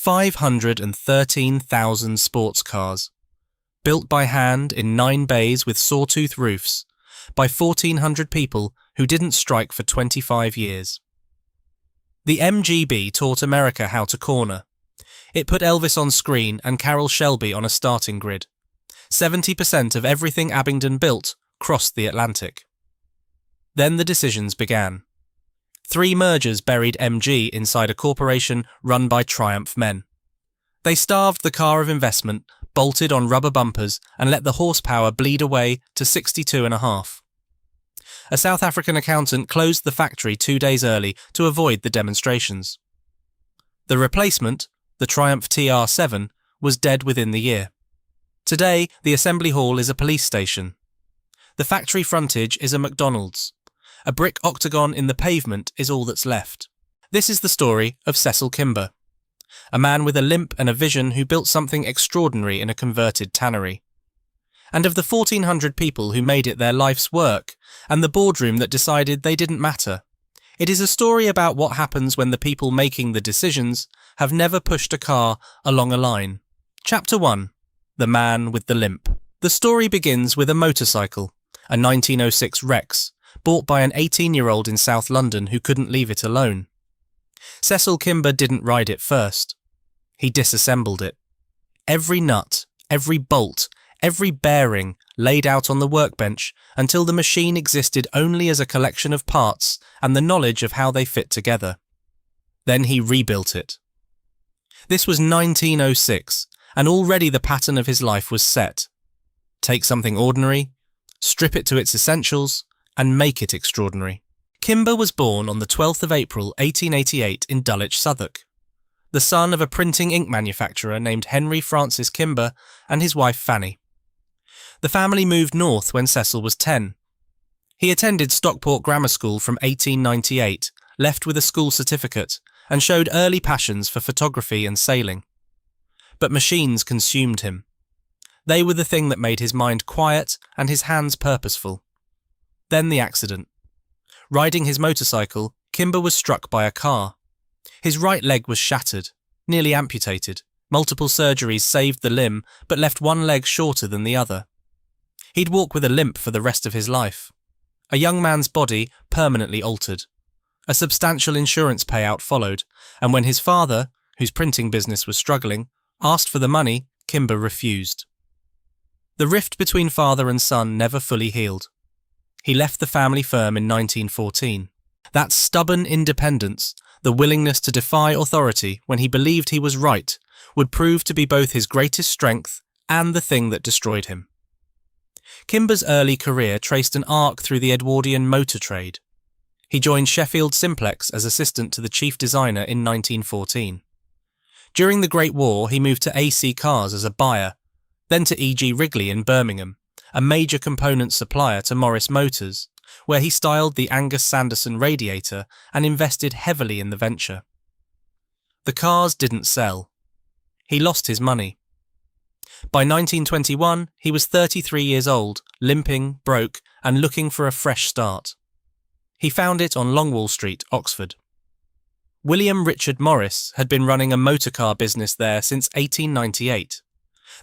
513,000 sports cars, built by hand in 9 bays with sawtooth roofs, by 1,400 people who didn't strike for 25 years. The MGB taught America how to corner. It put Elvis on screen and Carroll Shelby on a starting grid. 70% of everything Abingdon built crossed the Atlantic. Then the decisions began. 3 mergers buried MG inside a corporation run by Triumph men. They starved the car of investment, bolted on rubber bumpers, and let the horsepower bleed away to 62.5. A South African accountant closed the factory 2 days early to avoid the demonstrations. The replacement, the Triumph TR7, was dead within the year. Today, the assembly hall is a police station. The factory frontage is a McDonald's. A brick octagon in the pavement is all that's left. This is the story of Cecil Kimber, a man with a limp and a vision who built something extraordinary in a converted tannery. And of the 1,400 people who made it their life's work, and the boardroom that decided they didn't matter. It is a story about what happens when the people making the decisions have never pushed a car along a line. Chapter 1. The Man with the Limp. The story begins with a motorcycle, a 1906 Rex, bought by an 18-year-old in South London who couldn't leave it alone. Cecil Kimber didn't ride it first. He disassembled it. Every nut, every bolt, every bearing laid out on the workbench until the machine existed only as a collection of parts and the knowledge of how they fit together. Then he rebuilt it. This was 1906, and already the pattern of his life was set. Take something ordinary, strip it to its essentials, and make it extraordinary. Kimber was born on the 12th of April 1888 in Dulwich, Southwark, the son of a printing ink manufacturer named Henry Francis Kimber and his wife Fanny. The family moved north when Cecil was 10. He attended Stockport Grammar School from 1898, left with a school certificate, and showed early passions for photography and sailing. But machines consumed him. They were the thing that made his mind quiet and his hands purposeful. Then the accident. Riding his motorcycle, Kimber was struck by a car. His right leg was shattered, nearly amputated. Multiple surgeries saved the limb, but left one leg shorter than the other. He'd walk with a limp for the rest of his life. A young man's body permanently altered. A substantial insurance payout followed, and when his father, whose printing business was struggling, asked for the money, Kimber refused. The rift between father and son never fully healed. He left the family firm in 1914. That stubborn independence, the willingness to defy authority when he believed he was right, would prove to be both his greatest strength and the thing that destroyed him. Kimber's early career traced an arc through the Edwardian motor trade. He joined Sheffield Simplex as assistant to the chief designer in 1914. During the Great War, he moved to AC Cars as a buyer, then to E.G. Wrigley in Birmingham, a major component supplier to Morris Motors, where he styled the Angus Sanderson radiator and invested heavily in the venture. The cars didn't sell. He lost his money. By 1921, he was 33 years old, limping, broke, and looking for a fresh start. He found it on Longwall Street, Oxford. William Richard Morris had been running a motorcar business there since 1898.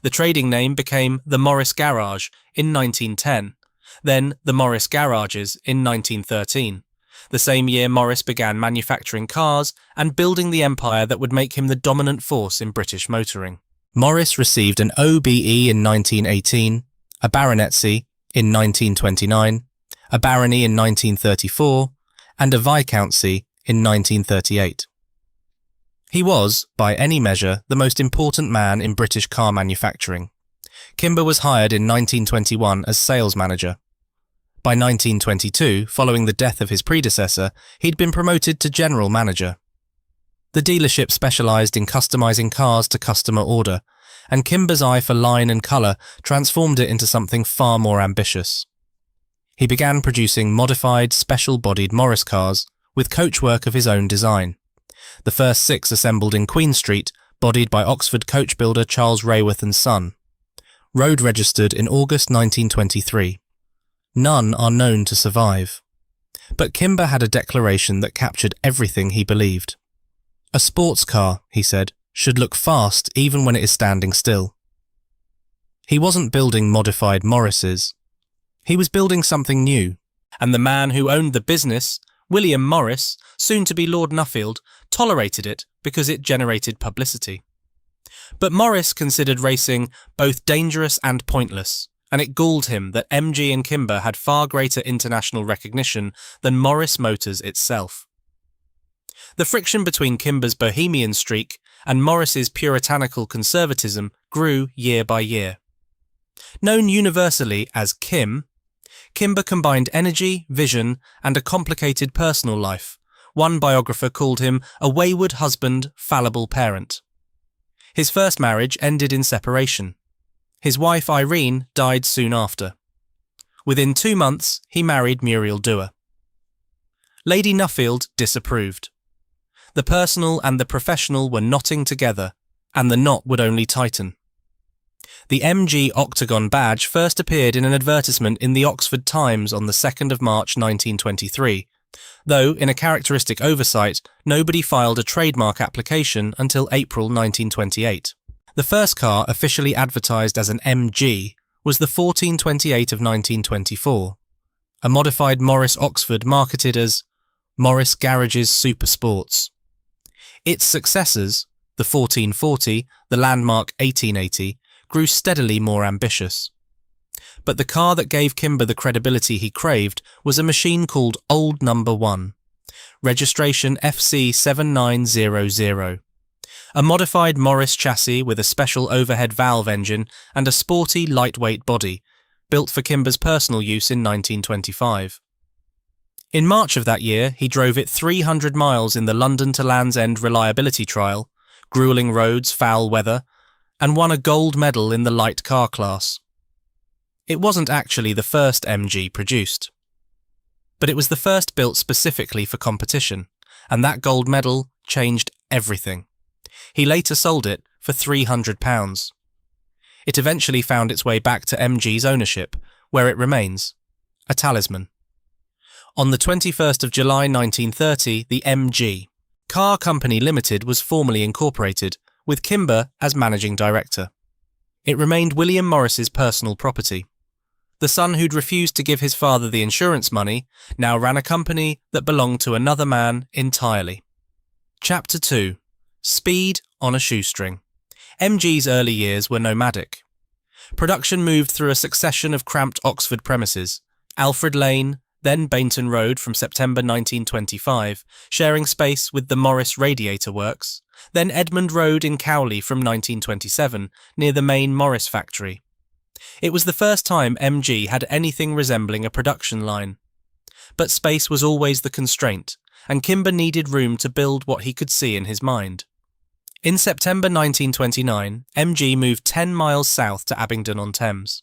The trading name became the Morris Garage in 1910, then the Morris Garages in 1913, the same year Morris began manufacturing cars and building the empire that would make him the dominant force in British motoring. Morris received an OBE in 1918, a baronetcy in 1929, a barony in 1934, and a viscountcy in 1938. He was, by any measure, the most important man in British car manufacturing. Kimber was hired in 1921 as sales manager. By 1922, following the death of his predecessor, he'd been promoted to general manager. The dealership specialised in customising cars to customer order, and Kimber's eye for line and colour transformed it into something far more ambitious. He began producing modified, special-bodied Morris cars with coachwork of his own design. The first 6 assembled in Queen Street, bodied by Oxford coach builder Charles Rayworth and Son. Road registered in August 1923. None are known to survive. But Kimber had a declaration that captured everything he believed. "A sports car," he said, should look fast even when it is standing still. He wasn't building modified Morrises. He was building something new, and the man who owned the business, William Morris, soon to be Lord Nuffield, tolerated it because it generated publicity. But Morris considered racing both dangerous and pointless, and it galled him that MG and Kimber had far greater international recognition than Morris Motors itself. The friction between Kimber's bohemian streak and Morris's puritanical conservatism grew year by year. Known universally as Kim, Kimber combined energy, vision, and a complicated personal life. One biographer called him a wayward husband, fallible parent. His first marriage ended in separation. His wife Irene died soon after. Within 2 months, he married Muriel Dewar. Lady Nuffield disapproved. The personal and the professional were knotting together, and the knot would only tighten. The MG Octagon badge first appeared in an advertisement in the Oxford Times on the 2nd of March 1923, though, in a characteristic oversight, nobody filed a trademark application until April 1928. The first car officially advertised as an MG was the 1428 of 1924, a modified Morris Oxford marketed as Morris Garage's Super Sports. Its successors, the 1440, the landmark 1880, grew steadily more ambitious. But the car that gave Kimber the credibility he craved was a machine called Old Number 1, registration FC 7900, a modified Morris chassis with a special overhead valve engine and a sporty, lightweight body, built for Kimber's personal use in 1925. In March of that year, he drove it 300 miles in the London to Land's End reliability trial, grueling roads, foul weather, and won a gold medal in the light car class. It wasn't actually the first MG produced, but it was the first built specifically for competition, and that gold medal changed everything. He later sold it for £300. It eventually found its way back to MG's ownership, where it remains, a talisman. On the 21st of July 1930, the MG Car Company Limited was formally incorporated, with Kimber as managing director. It remained William Morris's personal property. The son who'd refused to give his father the insurance money now ran a company that belonged to another man entirely. Chapter 2. Speed on a shoestring. MG's early years were nomadic. Production moved through a succession of cramped Oxford premises, Alfred Lane, then Bainton Road from September 1925, sharing space with the Morris Radiator Works, then Edmund Road in Cowley from 1927, near the main Morris factory. It was the first time MG had anything resembling a production line. But space was always the constraint, and Kimber needed room to build what he could see in his mind. In September 1929, MG moved 10 miles south to Abingdon-on-Thames.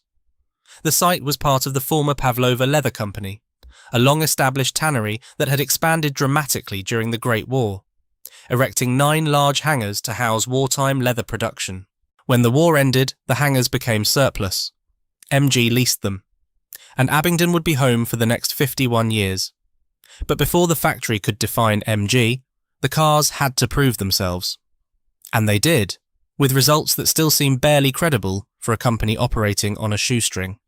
The site was part of the former Pavlova Leather Company, a long-established tannery that had expanded dramatically during the Great War, erecting 9 large hangars to house wartime leather production. When the war ended, the hangars became surplus. MG leased them, and Abingdon would be home for the next 51 years. But before the factory could define MG, the cars had to prove themselves. And they did, with results that still seem barely credible for a company operating on a shoestring.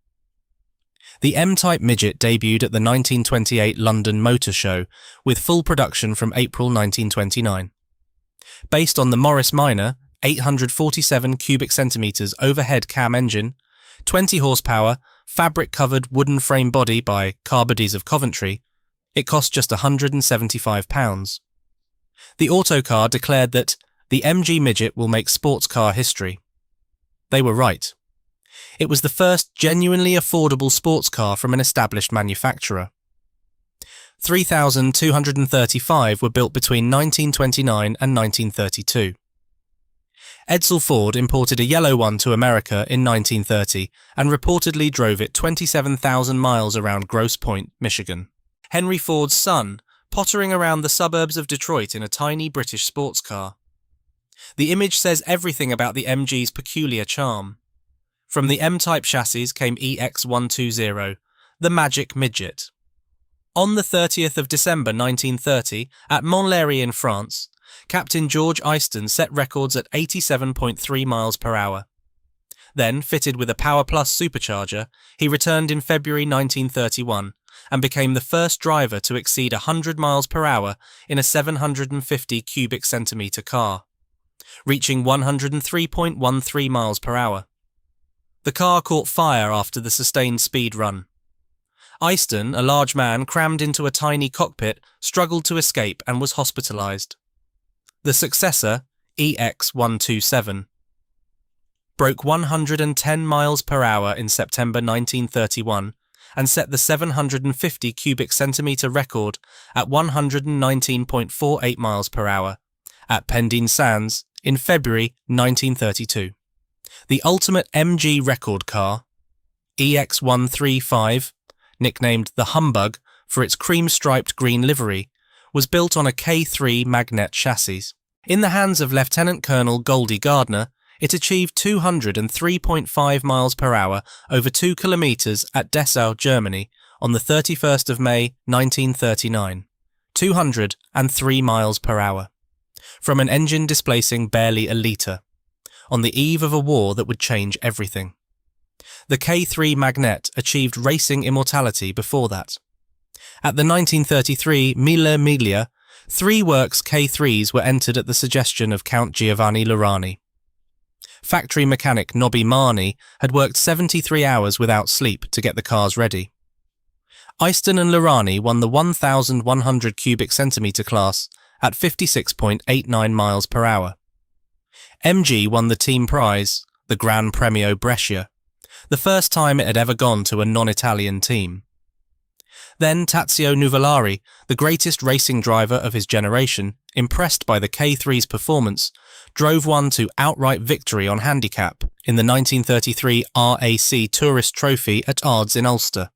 The M-Type Midget debuted at the 1928 London Motor Show, with full production from April 1929. Based on the Morris Minor, 847 cubic centimetres overhead cam engine, 20 horsepower, fabric-covered wooden frame body by Carbodies of Coventry, it cost just £175. The Autocar declared that the MG Midget will make sports car history. They were right. It was the first genuinely affordable sports car from an established manufacturer. 3,235 were built between 1929 and 1932. Edsel Ford imported a yellow one to America in 1930 and reportedly drove it 27,000 miles around Grosse Pointe, Michigan. Henry Ford's son, pottering around the suburbs of Detroit in a tiny British sports car. The image says everything about the MG's peculiar charm. From the M-Type chassis came EX120, the Magic Midget. On the 30th of December 1930, at Montlhéry in France, Captain George Eyston set records at 87.3 miles per hour. Then, fitted with a Power Plus supercharger, he returned in February 1931 and became the first driver to exceed 100 miles per hour in a 750 cubic centimetre car, reaching 103.13 miles per hour. The car caught fire after the sustained speed run. Eyston, a large man crammed into a tiny cockpit, struggled to escape and was hospitalised. The successor, EX-127, broke 110 miles per hour in September 1931 and set the 750 cubic centimetre record at 119.48 miles per hour at Pendine Sands in February 1932. The ultimate MG record car, EX-135, nicknamed the Humbug for its cream-striped green livery, was built on a K3 magnet chassis. In the hands of Lieutenant Colonel Goldie Gardner, it achieved 203.5 miles per hour over 2 kilometres at Dessau, Germany, on the 31st of May 1939, 203 miles per hour, from an engine displacing barely a litre, on the eve of a war that would change everything. The K3 Magnet achieved racing immortality before that. At the 1933 Mille Miglia, 3 works K3s were entered at the suggestion of Count Giovanni Laurani. Factory mechanic Nobby Marney had worked 73 hours without sleep to get the cars ready. Eyston and Laurani won the 1,100 cubic centimetre class at 56.89 miles per hour. MG won the team prize, the Gran Premio Brescia, the first time it had ever gone to a non-Italian team. Then Tazio Nuvolari, the greatest racing driver of his generation, impressed by the K3's performance, drove one to outright victory on handicap in the 1933 RAC Tourist Trophy at Ards in Ulster,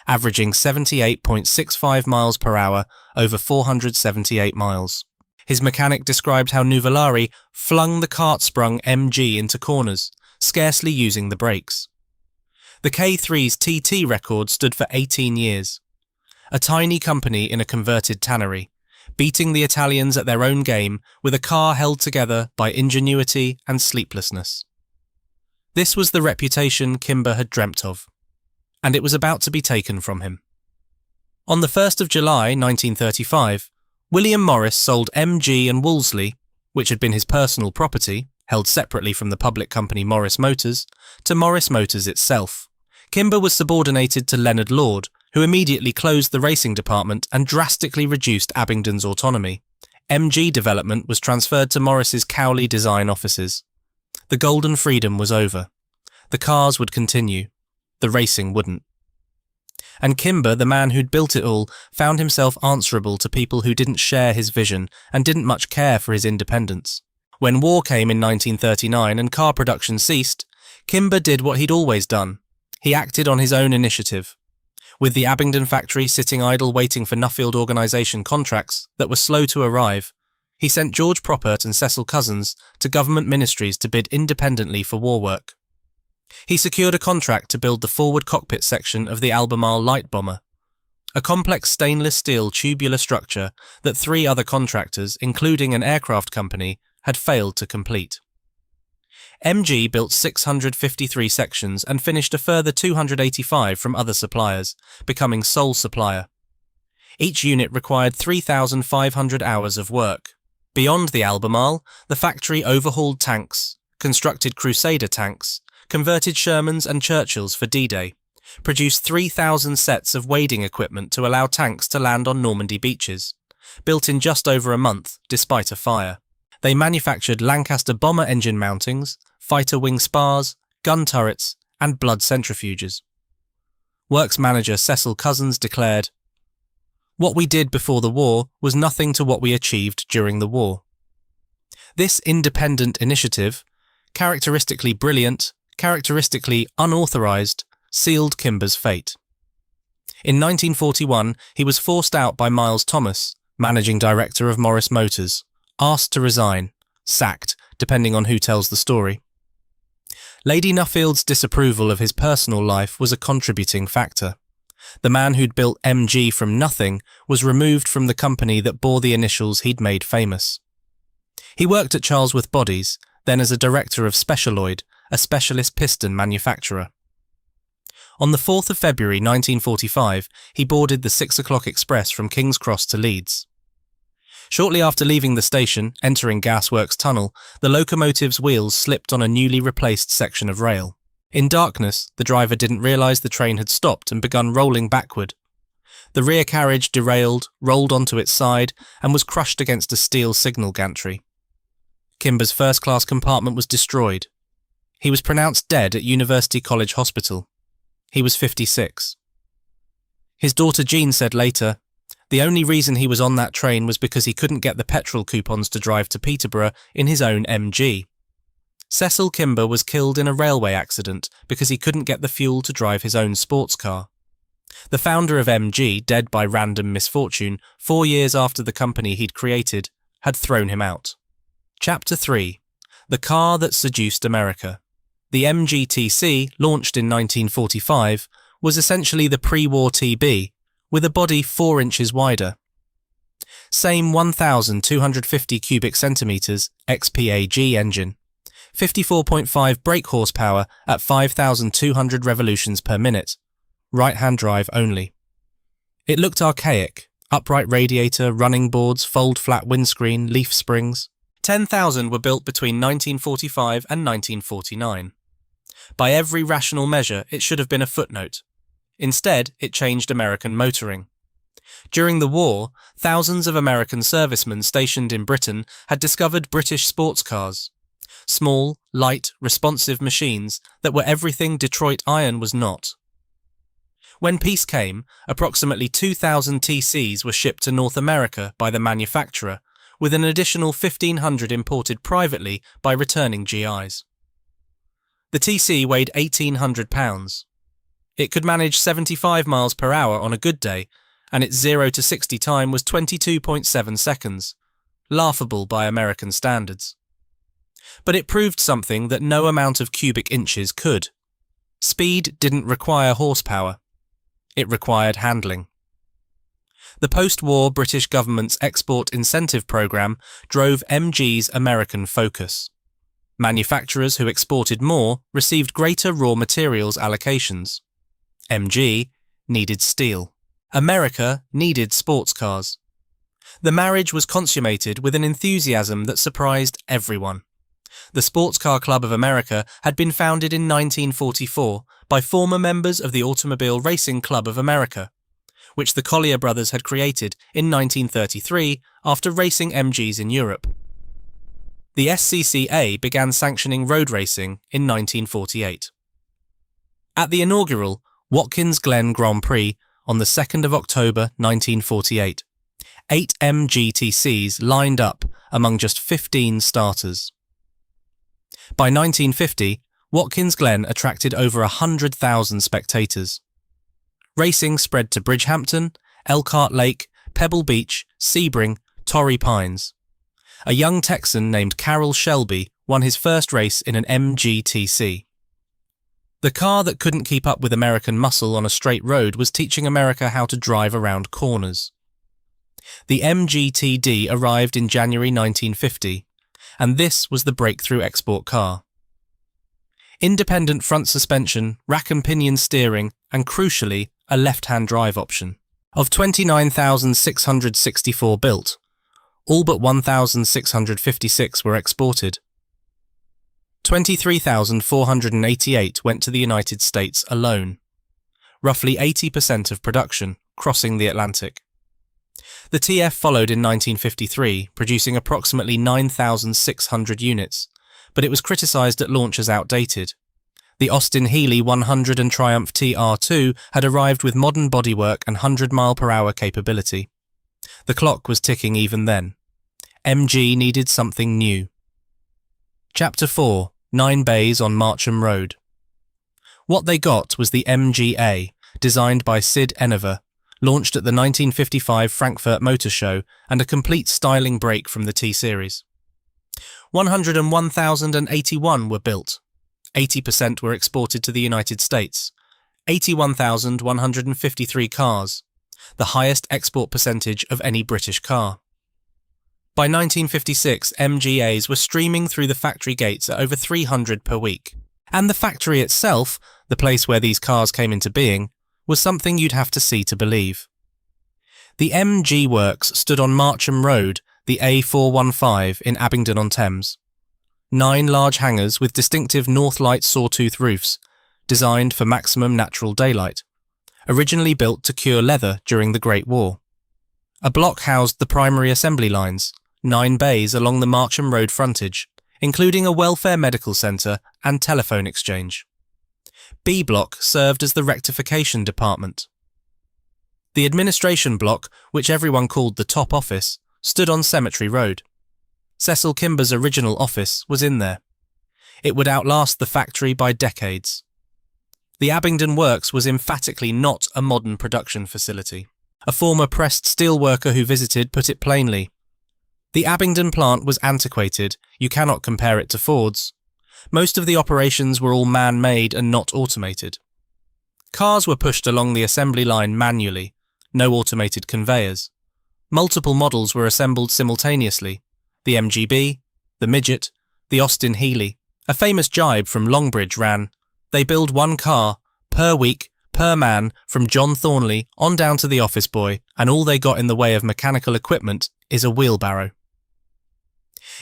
averaging 78.65 miles per hour over 478 miles. His mechanic described how Nuvolari flung the cart-sprung MG into corners, scarcely using the brakes. The K3's TT record stood for 18 years. A tiny company in a converted tannery, beating the Italians at their own game with a car held together by ingenuity and sleeplessness. This was the reputation Kimber had dreamt of, and it was about to be taken from him. On the 1st of July 1935, William Morris sold MG and Wolseley, which had been his personal property, held separately from the public company Morris Motors, to Morris Motors itself. Kimber was subordinated to Leonard Lord, who immediately closed the racing department and drastically reduced Abingdon's autonomy. MG development was transferred to Morris's Cowley design offices. The golden freedom was over. The cars would continue. The racing wouldn't. And Kimber, the man who'd built it all, found himself answerable to people who didn't share his vision and didn't much care for his independence. When war came in 1939 and car production ceased, Kimber did what he'd always done. He acted on his own initiative. With the Abingdon factory sitting idle waiting for Nuffield organisation contracts that were slow to arrive, he sent George Proppert and Cecil Cousins to government ministries to bid independently for war work. He secured a contract to build the forward cockpit section of the Albemarle light bomber, a complex stainless steel tubular structure that 3 other contractors, including an aircraft company, had failed to complete. MG built 653 sections and finished a further 285 from other suppliers, becoming sole supplier. Each unit required 3,500 hours of work. Beyond the Albemarle, the factory overhauled tanks, constructed Crusader tanks, converted Shermans and Churchills for D-Day, produced 3,000 sets of wading equipment to allow tanks to land on Normandy beaches, built in just over a month despite a fire. They manufactured Lancaster bomber engine mountings, fighter wing spars, gun turrets, and blood centrifuges. Works manager Cecil Cousins declared, "What we did before the war was nothing to what we achieved during the war." This independent initiative, characteristically brilliant, characteristically unauthorised, sealed Kimber's fate. In 1941, he was forced out by Miles Thomas, managing director of Morris Motors, asked to resign, sacked, depending on who tells the story. Lady Nuffield's disapproval of his personal life was a contributing factor. The man who'd built MG from nothing was removed from the company that bore the initials he'd made famous. He worked at Charlesworth Bodies, then as a director of Specialoid, a specialist piston manufacturer. On the 4th of February 1945, he boarded the 6 o'clock express from King's Cross to Leeds. Shortly after leaving the station, entering Gasworks Tunnel, the locomotive's wheels slipped on a newly replaced section of rail. In darkness, the driver didn't realise the train had stopped and begun rolling backward. The rear carriage derailed, rolled onto its side, and was crushed against a steel signal gantry. Kimber's first-class compartment was destroyed. He was pronounced dead at University College Hospital. He was 56. His daughter Jean said later, "The only reason he was on that train was because he couldn't get the petrol coupons to drive to Peterborough in his own MG. Cecil Kimber was killed in a railway accident because he couldn't get the fuel to drive his own sports car. The founder of MG, dead by random misfortune 4 years after the company he'd created, had thrown him out." Chapter 3. The Car That Seduced America. The MGTC, launched in 1945, was essentially the pre-war TB, with a body 4 inches wider. Same 1,250 cubic centimetres XPAG engine, 54.5 brake horsepower at 5,200 revolutions per minute, right-hand drive only. It looked archaic, upright radiator, running boards, fold-flat windscreen, leaf springs. 10,000 were built between 1945 and 1949. By every rational measure, it should have been a footnote. Instead, it changed American motoring. During the war, thousands of American servicemen stationed in Britain had discovered British sports cars. Small, light, responsive machines that were everything Detroit iron was not. When peace came, approximately 2,000 TCs were shipped to North America by the manufacturer, with an additional 1,500 imported privately by returning GIs. The TC weighed 1,800 pounds. It could manage 75 miles per hour on a good day, and its 0 to 60 time was 22.7 seconds, laughable by American standards. But it proved something that no amount of cubic inches could. Speed didn't require horsepower. It required handling. The post-war British government's export incentive programme drove MG's American focus. Manufacturers who exported more received greater raw materials allocations. MG needed steel. America needed sports cars. The marriage was consummated with an enthusiasm that surprised everyone. The Sports Car Club of America had been founded in 1944 by former members of the Automobile Racing Club of America, which the Collier brothers had created in 1933 after racing MGs in Europe. The SCCA began sanctioning road racing in 1948. At the inaugural Watkins Glen Grand Prix on the 2nd of October 1948, 8 MGTCs lined up among just 15 starters. By 1950, Watkins Glen attracted over 100,000 spectators. Racing spread to Bridgehampton, Elkhart Lake, Pebble Beach, Sebring, Torrey Pines. A young Texan named Carroll Shelby won his first race in an MGTC. The car that couldn't keep up with American muscle on a straight road was teaching America how to drive around corners. The MGTD arrived in January 1950, and this was the breakthrough export car. Independent front suspension, rack and pinion steering, and crucially, a left-hand drive option. Of 29,664 built, all but 1,656 were exported. 23,488 went to the United States alone, roughly 80% of production, crossing the Atlantic. The TF followed in 1953, producing approximately 9,600 units, but it was criticised at launch as outdated. The Austin Healey 100 and Triumph TR2 had arrived with modern bodywork and 100-mile-per-hour capability. The clock was ticking even then. MG needed something new. Chapter 4. 9 Bays on Marcham Road. What they got was the MGA, designed by Sid Enever, launched at the 1955 Frankfurt Motor Show, and a complete styling break from the T-Series. 101,081 were built. 80% were exported to the United States. 81,153 cars, the highest export percentage of any British car. By 1956, MGAs were streaming through the factory gates at over 300 per week. And the factory itself, the place where these cars came into being, was something you'd have to see to believe. The MG Works stood on Marcham Road, the A415 in Abingdon-on-Thames. 9 large hangars with distinctive Northlight sawtooth roofs, designed for maximum natural daylight, originally built to cure leather during the Great War. A block housed the primary assembly lines, 9 bays along the Marcham Road frontage, including a welfare medical centre and telephone exchange. B block served as the rectification department. The administration block, which everyone called the top office, stood on Cemetery Road. Cecil Kimber's original office was in there. It would outlast the factory by decades. The Abingdon Works was emphatically not a modern production facility. A former pressed steel worker who visited put it plainly. The Abingdon plant was antiquated, you cannot compare it to Ford's. Most of the operations were all man-made and not automated. Cars were pushed along the assembly line manually, no automated conveyors. Multiple models were assembled simultaneously. The MGB, the Midget, the Austin Healey. A famous jibe from Longbridge ran, "They build one car, per week, per man, from John Thornley on down to the office boy, and all they got in the way of mechanical equipment is a wheelbarrow."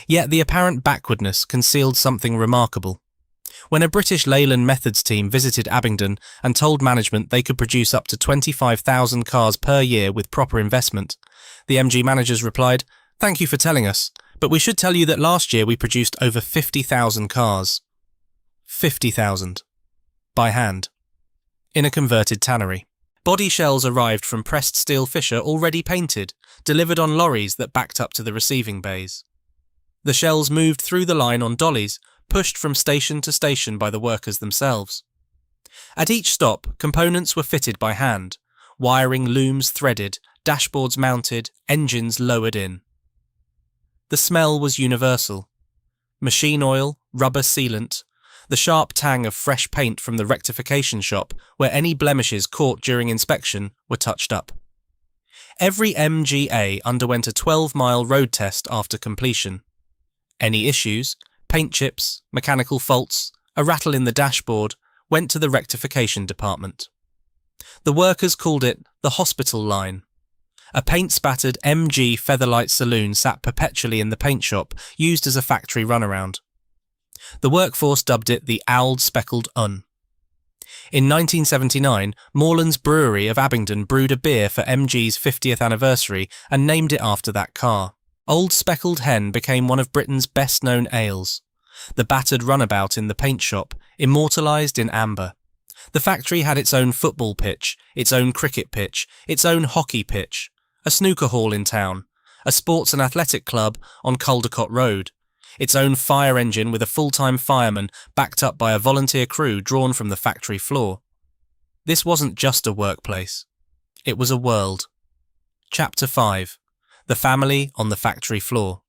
Yet the apparent backwardness concealed something remarkable. When a British Leyland Methods team visited Abingdon and told management they could produce up to 25,000 cars per year with proper investment, the MG managers replied, "Thank you for telling us, but we should tell you that last year we produced over 50,000 cars." 50,000. By hand. In a converted tannery. Body shells arrived from pressed steel Fisher already painted, delivered on lorries that backed up to the receiving bays. The shells moved through the line on dollies, pushed from station to station by the workers themselves. At each stop, components were fitted by hand, wiring looms threaded, dashboards mounted, engines lowered in. The smell was universal. Machine oil, rubber sealant, the sharp tang of fresh paint from the rectification shop, where any blemishes caught during inspection were touched up. Every MGA underwent a 12-mile road test after completion. Any issues, paint chips, mechanical faults, a rattle in the dashboard, went to the rectification department. The workers called it the hospital line. A paint-spattered MG Featherlight saloon sat perpetually in the paint shop, used as a factory runaround. The workforce dubbed it the Owled Speckled Un. In 1979, Moreland's Brewery of Abingdon brewed a beer for MG's 50th anniversary and named it after that car. Old Speckled Hen became one of Britain's best-known ales. The battered runabout in the paint shop, immortalised in amber. The factory had its own football pitch, its own cricket pitch, its own hockey pitch, a snooker hall in town, a sports and athletic club on Caldecott Road, its own fire engine with a full-time fireman backed up by a volunteer crew drawn from the factory floor. This wasn't just a workplace. It was a world. Chapter 5. The family on the factory floor.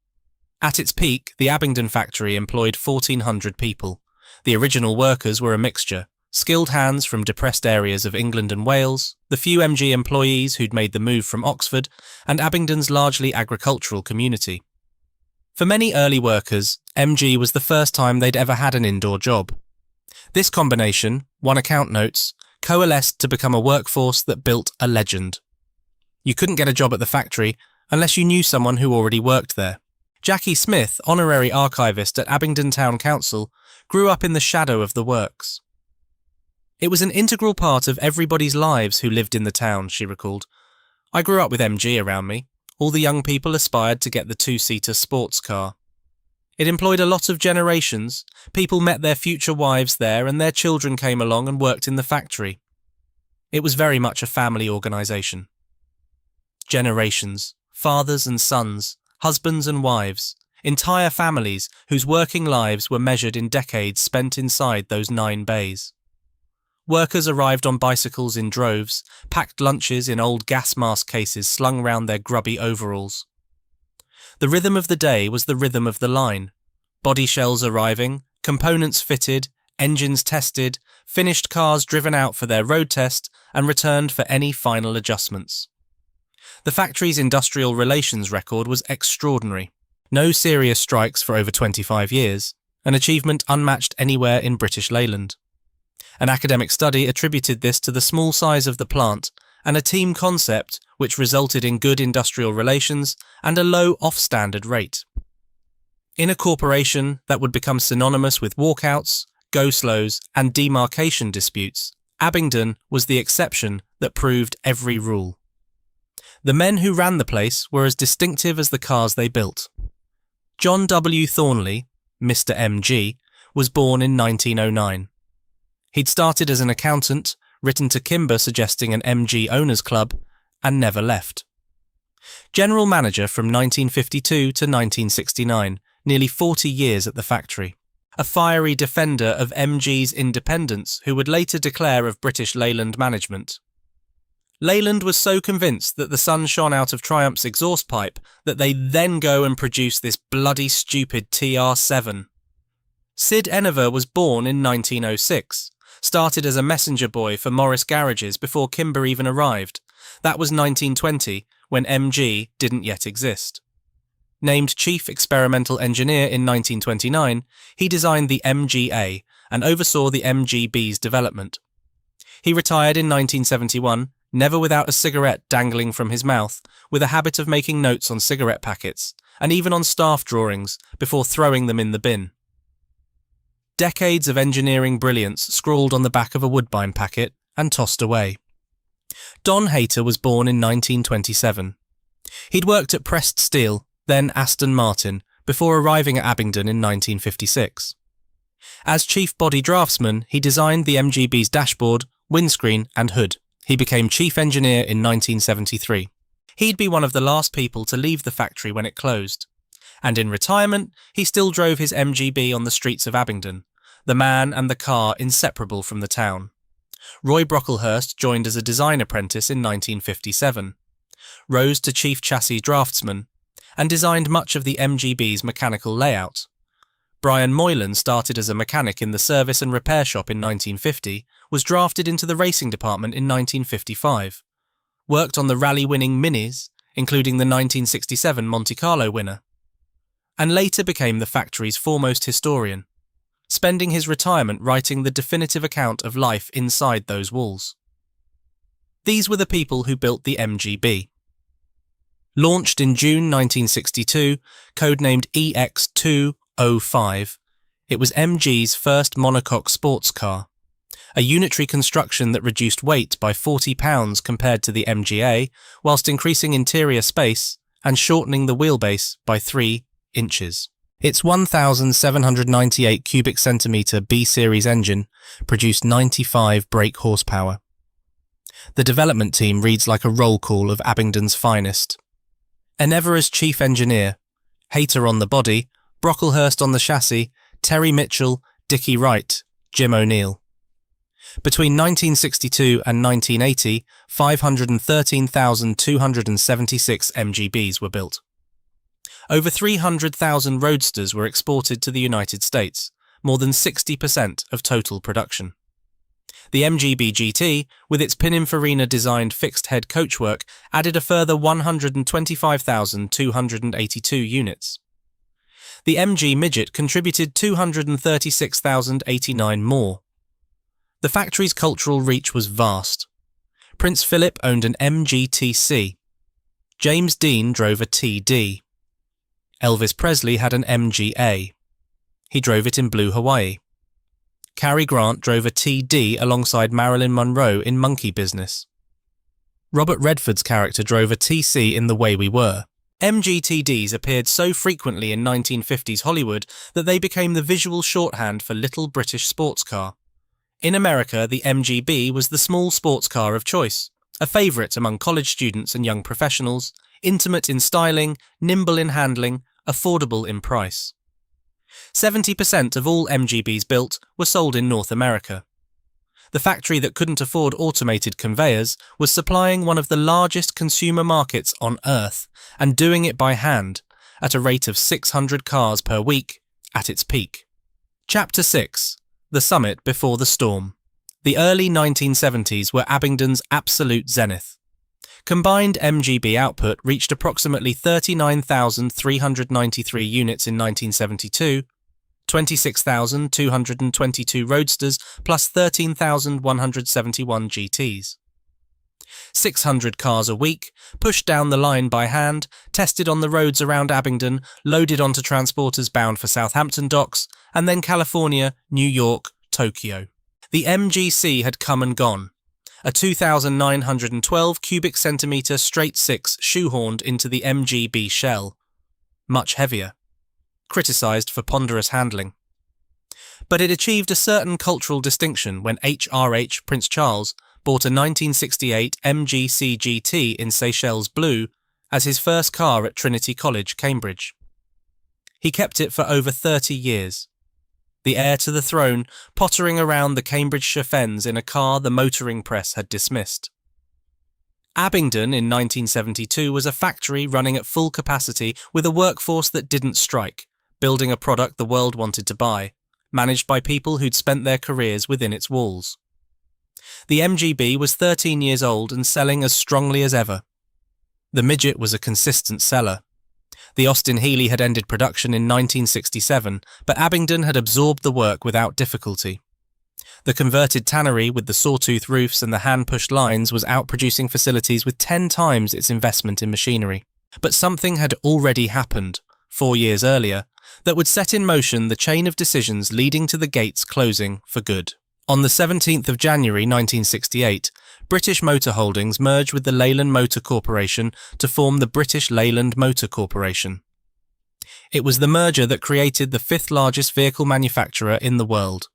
At its peak, the Abingdon factory employed 1,400 people. The original workers were a mixture, skilled hands from depressed areas of England and Wales, the few MG employees who'd made the move from Oxford, and Abingdon's largely agricultural community. For many early workers, MG was the first time they'd ever had an indoor job. This combination, one account notes, coalesced to become a workforce that built a legend. You couldn't get a job at the factory unless you knew someone who already worked there. Jackie Smith, honorary archivist at Abingdon Town Council, grew up in the shadow of the works. "It was an integral part of everybody's lives who lived in the town," she recalled. "I grew up with MG around me. All the young people aspired to get the 2-seater sports car. It employed a lot of generations. People met their future wives there and their children came along and worked in the factory. It was very much a family organisation. Generations. Fathers and sons, husbands and wives, entire families whose working lives were measured in decades spent inside those 9 bays. Workers arrived on bicycles in droves, packed lunches in old gas mask cases slung round their grubby overalls. The rhythm of the day was the rhythm of the line. Body shells arriving, components fitted, engines tested, finished cars driven out for their road test and returned for any final adjustments. The factory's industrial relations record was extraordinary. No serious strikes for over 25 years, an achievement unmatched anywhere in British Leyland. An academic study attributed this to the small size of the plant and a team concept which resulted in good industrial relations and a low off-standard rate. In a corporation that would become synonymous with walkouts, go-slows and demarcation disputes, Abingdon was the exception that proved every rule. The men who ran the place were as distinctive as the cars they built. John W. Thornley, Mr. MG, was born in 1909. He'd started as an accountant, written to Kimber suggesting an MG owners club, and never left. General manager from 1952 to 1969, nearly 40 years at the factory. A fiery defender of MG's independence who would later declare of British Leyland management. Leyland was so convinced that the sun shone out of Triumph's exhaust pipe that they then go and produce this bloody stupid TR7. Sid Enever was born in 1906, started as a messenger boy for Morris Garages before Kimber even arrived. That was 1920, when MG didn't yet exist. Named Chief Experimental Engineer in 1929, he designed the MGA and oversaw the MGB's development. He retired in 1971, never without a cigarette dangling from his mouth, with a habit of making notes on cigarette packets, and even on staff drawings, before throwing them in the bin. Decades of engineering brilliance scrawled on the back of a Woodbine packet and tossed away. Don Hayter was born in 1927. He'd worked at Pressed Steel, then Aston Martin, before arriving at Abingdon in 1956. As chief body draftsman, he designed the MGB's dashboard, windscreen and hood. He became chief engineer in 1973. He'd be one of the last people to leave the factory when it closed. And in retirement, he still drove his MGB on the streets of Abingdon, the man and the car inseparable from the town. Roy Brocklehurst joined as a design apprentice in 1957, rose to chief chassis draftsman, and designed much of the MGB's mechanical layout. Brian Moylan started as a mechanic in the service and repair shop in 1950, was drafted into the racing department in 1955, worked on the rally-winning Minis, including the 1967 Monte Carlo winner, and later became the factory's foremost historian, spending his retirement writing the definitive account of life inside those walls. These were the people who built the MGB. Launched in June 1962, codenamed EX205, it was MG's first monocoque sports car, a unitary construction that reduced weight by 40 pounds compared to the MGA, whilst increasing interior space and shortening the wheelbase by 3 inches. Its 1,798 cubic centimetre B-series engine produced 95 brake horsepower. The development team reads like a roll call of Abingdon's finest. Enever as chief engineer, Hayter on the body, Brocklehurst on the chassis, Terry Mitchell, Dickie Wright, Jim O'Neill. Between 1962 and 1980, 513,276 MGBs were built. Over 300,000 roadsters were exported to the United States, more than 60% of total production. The MGB GT, with its Pininfarina-designed fixed-head coachwork, added a further 125,282 units. The MG Midget contributed 236,089 more. The factory's cultural reach was vast. Prince Philip owned an MGTC. James Dean drove a TD. Elvis Presley had an MGA. He drove it in Blue Hawaii. Cary Grant drove a TD alongside Marilyn Monroe in Monkey Business. Robert Redford's character drove a TC in The Way We Were. MGTDs appeared so frequently in 1950s Hollywood that they became the visual shorthand for little British sports car. In America, the MGB was the small sports car of choice, a favourite among college students and young professionals, intimate in styling, nimble in handling, affordable in price. 70% of all MGBs built were sold in North America. The factory that couldn't afford automated conveyors was supplying one of the largest consumer markets on Earth and doing it by hand at a rate of 600 cars per week at its peak. Chapter 6. The Summit Before the Storm. The early 1970s were Abingdon's absolute zenith. Combined MGB output reached approximately 39,393 units in 1972, 26,222 roadsters plus 13,171 GTs. 600 cars a week, pushed down the line by hand, tested on the roads around Abingdon, loaded onto transporters bound for Southampton docks, and then California, New York, Tokyo. The MGC had come and gone. A 2,912 cubic centimetre straight six shoehorned into the MGB shell. Much heavier. Criticised for ponderous handling. But it achieved a certain cultural distinction when HRH Prince Charles bought a 1968 MGC GT in Seychelles blue as his first car at Trinity College, Cambridge. He kept it for over 30 years. The heir to the throne pottering around the Cambridgeshire fens in a car the motoring press had dismissed. Abingdon in 1972 was a factory running at full capacity with a workforce that didn't strike, building a product the world wanted to buy, managed by people who'd spent their careers within its walls. The MGB was 13 years old and selling as strongly as ever. The Midget was a consistent seller. The Austin Healey had ended production in 1967, but Abingdon had absorbed the work without difficulty. The converted tannery with the sawtooth roofs and the hand-pushed lines was outproducing facilities with 10 times its investment in machinery. But something had already happened, 4 years earlier, that would set in motion the chain of decisions leading to the gates closing for good. On the 17th of January 1968, British Motor Holdings merged with the Leyland Motor Corporation to form the British Leyland Motor Corporation. It was the merger that created the fifth largest vehicle manufacturer in the world,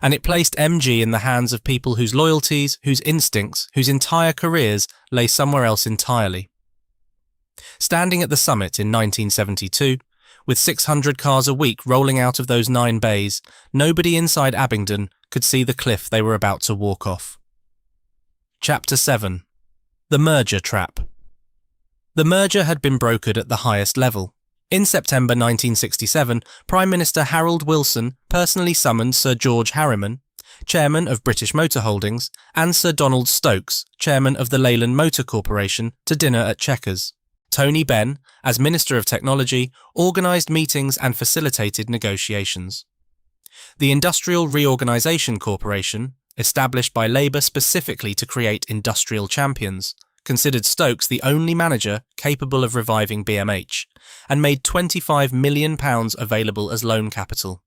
and it placed MG in the hands of people whose loyalties, whose instincts, whose entire careers lay somewhere else entirely. Standing at the summit in 1972, with 600 cars a week rolling out of those 9 bays, nobody inside Abingdon could see the cliff they were about to walk off. Chapter 7. The Merger Trap. The merger had been brokered at the highest level. In September 1967, Prime Minister Harold Wilson personally summoned Sir George Harriman, chairman of British Motor Holdings, and Sir Donald Stokes, chairman of the Leyland Motor Corporation, to dinner at Chequers. Tony Benn, as Minister of Technology, organised meetings and facilitated negotiations. The Industrial Reorganisation Corporation, established by Labour specifically to create industrial champions, considered Stokes the only manager capable of reviving BMH, and made £25 million available as loan capital.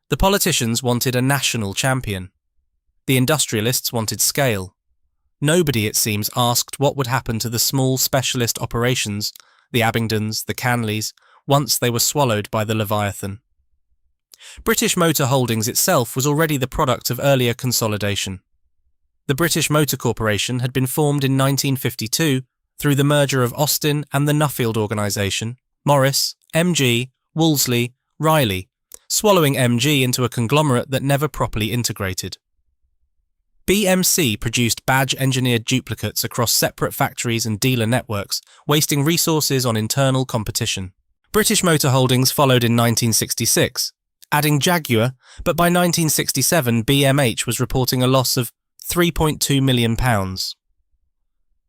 The politicians wanted a national champion. The industrialists wanted scale. Nobody, it seems, asked what would happen to the small specialist operations, the Abingdons, the Canleys, once they were swallowed by the Leviathan. British Motor Holdings itself was already the product of earlier consolidation. The British Motor Corporation had been formed in 1952 through the merger of Austin and the Nuffield organisation, Morris, MG, Wolseley, Riley, swallowing MG into a conglomerate that never properly integrated. BMC produced badge-engineered duplicates across separate factories and dealer networks, wasting resources on internal competition. British Motor Holdings followed in 1966, adding Jaguar, but by 1967 BMH was reporting a loss of £3.2 million.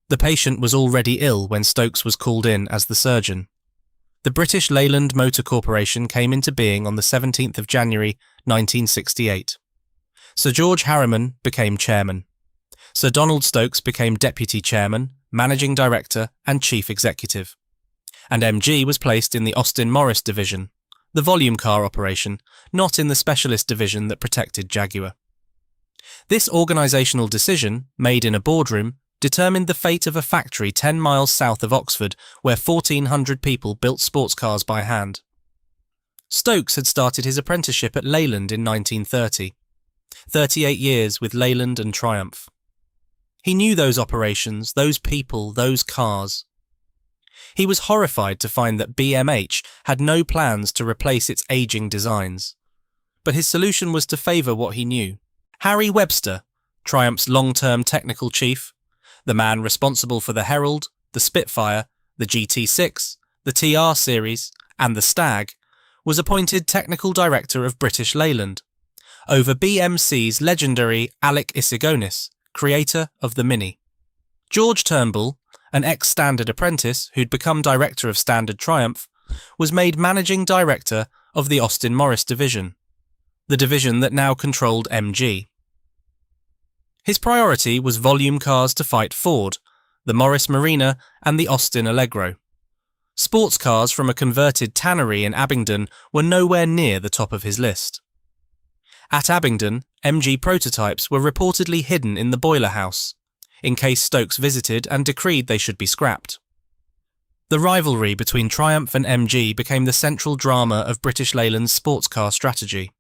The patient was already ill when Stokes was called in as the surgeon. The British Leyland Motor Corporation came into being on the 17th of January 1968. Sir George Harriman became chairman. Sir Donald Stokes became deputy chairman, managing director and chief executive. And MG was placed in the Austin Morris division, the volume car operation, not in the specialist division that protected Jaguar. This organisational decision, made in a boardroom, determined the fate of a factory 10 miles south of Oxford where 1,400 people built sports cars by hand. Stokes had started his apprenticeship at Leyland in 1930. 38 years with Leyland and Triumph. He knew those operations, those people, those cars. He was horrified to find that BMH had no plans to replace its ageing designs. But his solution was to favour what he knew. Harry Webster, Triumph's long-term technical chief, the man responsible for the Herald, the Spitfire, the GT6, the TR series, and the Stag, was appointed technical director of British Leyland, over BMC's legendary Alec Isigonis, creator of the Mini. George Turnbull, an ex-Standard apprentice who'd become director of Standard Triumph, was made managing director of the Austin Morris division, the division that now controlled MG. His priority was volume cars to fight Ford, the Morris Marina and the Austin Allegro. Sports cars from a converted tannery in Abingdon were nowhere near the top of his list. At Abingdon, MG prototypes were reportedly hidden in the boiler house, in case Stokes visited and decreed they should be scrapped. The rivalry between Triumph and MG became the central drama of British Leyland's sports car strategy.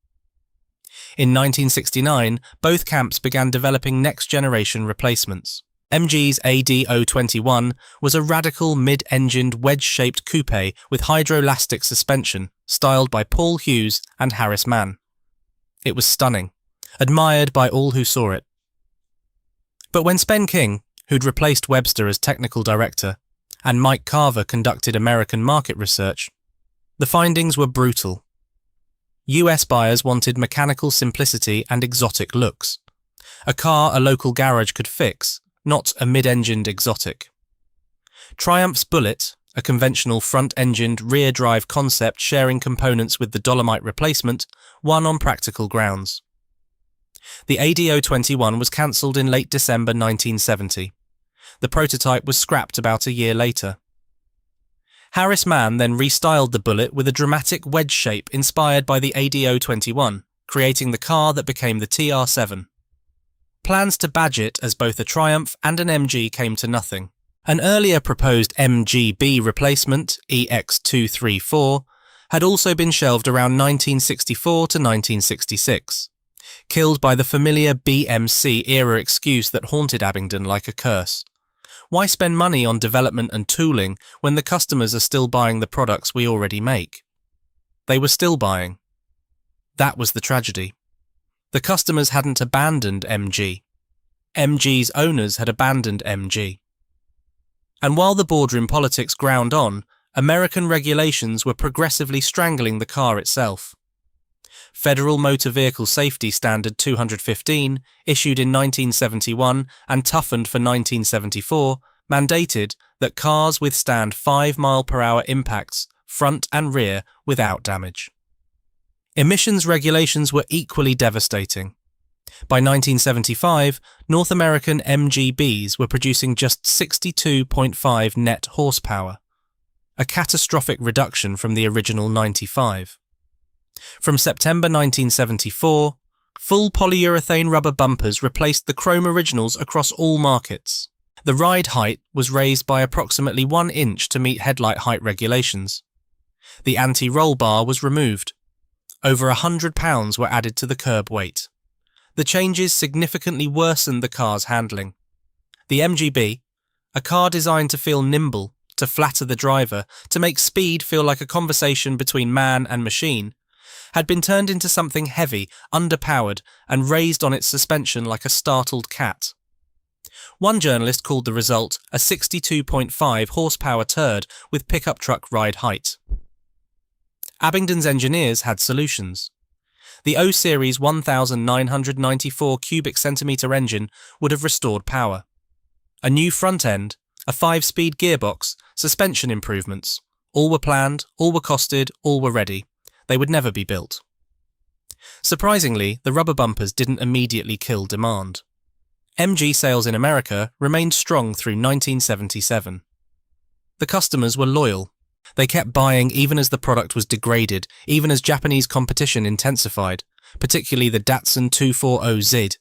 In 1969, both camps began developing next-generation replacements. MG's AD021 was a radical mid-engined wedge-shaped coupe with hydroelastic suspension, styled by Paul Hughes and Harris Mann. It was stunning, admired by all who saw it. But when Spen King, who'd replaced Webster as technical director, and Mike Carver conducted American market research, the findings were brutal. US buyers wanted mechanical simplicity and exotic looks. A car a local garage could fix, not a mid-engined exotic. Triumph's Bullet, a conventional front-engined rear-drive concept sharing components with the Dolomite replacement, won on practical grounds. The AD021 was cancelled in late December 1970. The prototype was scrapped about a year later. Harris Mann then restyled the Bullet with a dramatic wedge shape inspired by the AD021, creating the car that became the TR7. Plans to badge it as both a Triumph and an MG came to nothing. An earlier proposed MGB replacement, EX234, had also been shelved around 1964 to 1966, killed by the familiar BMC-era excuse that haunted Abingdon like a curse. Why spend money on development and tooling when the customers are still buying the products we already make? They were still buying. That was the tragedy. The customers hadn't abandoned MG. MG's owners had abandoned MG. And while the boardroom politics ground on, American regulations were progressively strangling the car itself. Federal Motor Vehicle Safety Standard 215, issued in 1971 and toughened for 1974, mandated that cars withstand 5-mile-per-hour impacts, front and rear, without damage. Emissions regulations were equally devastating. By 1975, North American MGBs were producing just 62.5 net horsepower, a catastrophic reduction from the original 95. From September 1974, full polyurethane rubber bumpers replaced the chrome originals across all markets. The ride height was raised by approximately 1 inch to meet headlight height regulations. The anti-roll bar was removed. Over £100 were added to the curb weight. The changes significantly worsened the car's handling. The MGB, a car designed to feel nimble, to flatter the driver, to make speed feel like a conversation between man and machine, had been turned into something heavy, underpowered, and raised on its suspension like a startled cat. One journalist called the result a 62.5 horsepower turd with pickup truck ride height. Abingdon's engineers had solutions. The O-Series 1994 cubic centimetre engine would have restored power. A new front end, a 5-speed gearbox, suspension improvements. All were planned, all were costed, all were ready. They would never be built. Surprisingly, the rubber bumpers didn't immediately kill demand. MG sales in America remained strong through 1977. The customers were loyal. They kept buying even as the product was degraded, even as Japanese competition intensified, particularly the Datsun 240Z,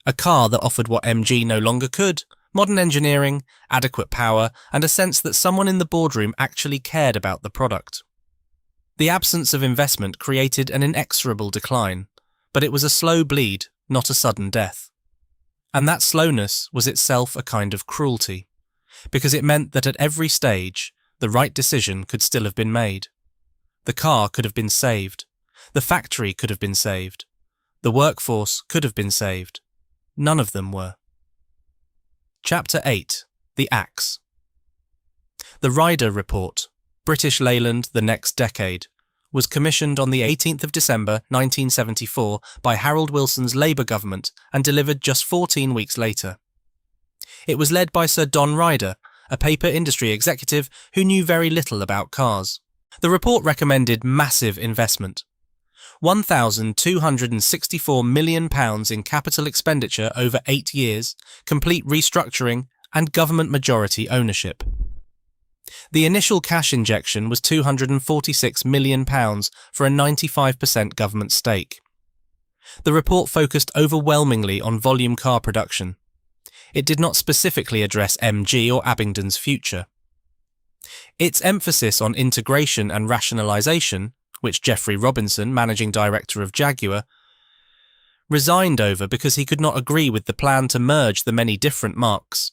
a car that offered what MG no longer could: modern engineering, adequate power, and a sense that someone in the boardroom actually cared about the product. The absence of investment created an inexorable decline, but it was a slow bleed, not a sudden death. And that slowness was itself a kind of cruelty, because it meant that at every stage, the right decision could still have been made. The car could have been saved. The factory could have been saved. The workforce could have been saved. None of them were. Chapter 8. The Axe. The Ryder Report, British Leyland the Next Decade, was commissioned on the 18th of December 1974 by Harold Wilson's Labour government and delivered just 14 weeks later. It was led by Sir Don Ryder, a paper industry executive who knew very little about cars. The report recommended massive investment. £1,264 million in capital expenditure over 8 years, complete restructuring, and government majority ownership. The initial cash injection was £246 million for a 95% government stake. The report focused overwhelmingly on volume car production. It did not specifically address MG or Abingdon's future. Its emphasis on integration and rationalisation, which Geoffrey Robinson, managing director of Jaguar, resigned over because he could not agree with the plan to merge the many different marques,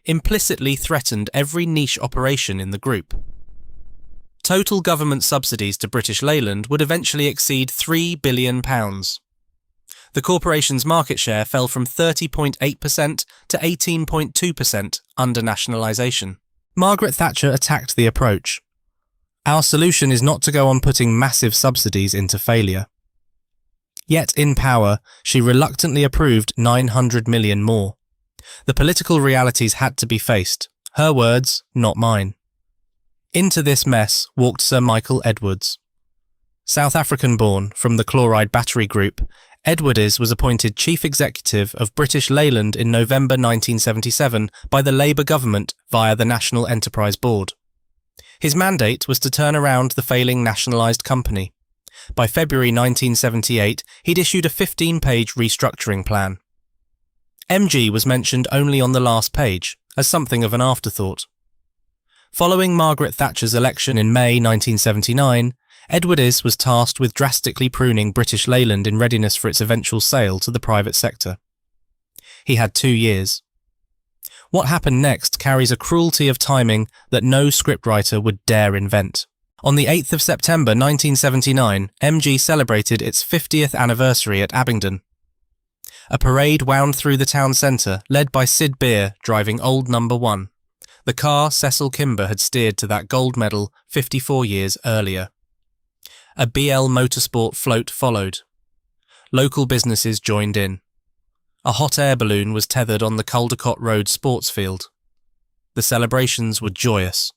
implicitly threatened every niche operation in the group. Total government subsidies to British Leyland would eventually exceed £3 billion. The corporation's market share fell from 30.8% to 18.2% under nationalisation. Margaret Thatcher attacked the approach. Our solution is not to go on putting massive subsidies into failure. Yet in power, she reluctantly approved 900 million more. The political realities had to be faced. Her words, not mine. Into this mess walked Sir Michael Edwards. South African-born from the Chloride Battery Group, Edwards was appointed Chief Executive of British Leyland in November 1977 by the Labour government via the National Enterprise Board. His mandate was to turn around the failing nationalised company. By February 1978, he'd issued a 15-page restructuring plan. MG was mentioned only on the last page, as something of an afterthought. Following Margaret Thatcher's election in May 1979, Edwards was tasked with drastically pruning British Leyland in readiness for its eventual sale to the private sector. He had 2 years. What happened next carries a cruelty of timing that no scriptwriter would dare invent. On the 8th of September 1979, MG celebrated its 50th anniversary at Abingdon. A parade wound through the town centre, led by Sid Beer driving old number 1, the car Cecil Kimber had steered to that gold medal 54 years earlier. A BL Motorsport float followed. Local businesses joined in. A hot air balloon was tethered on the Caldecott Road sports field. The celebrations were joyous.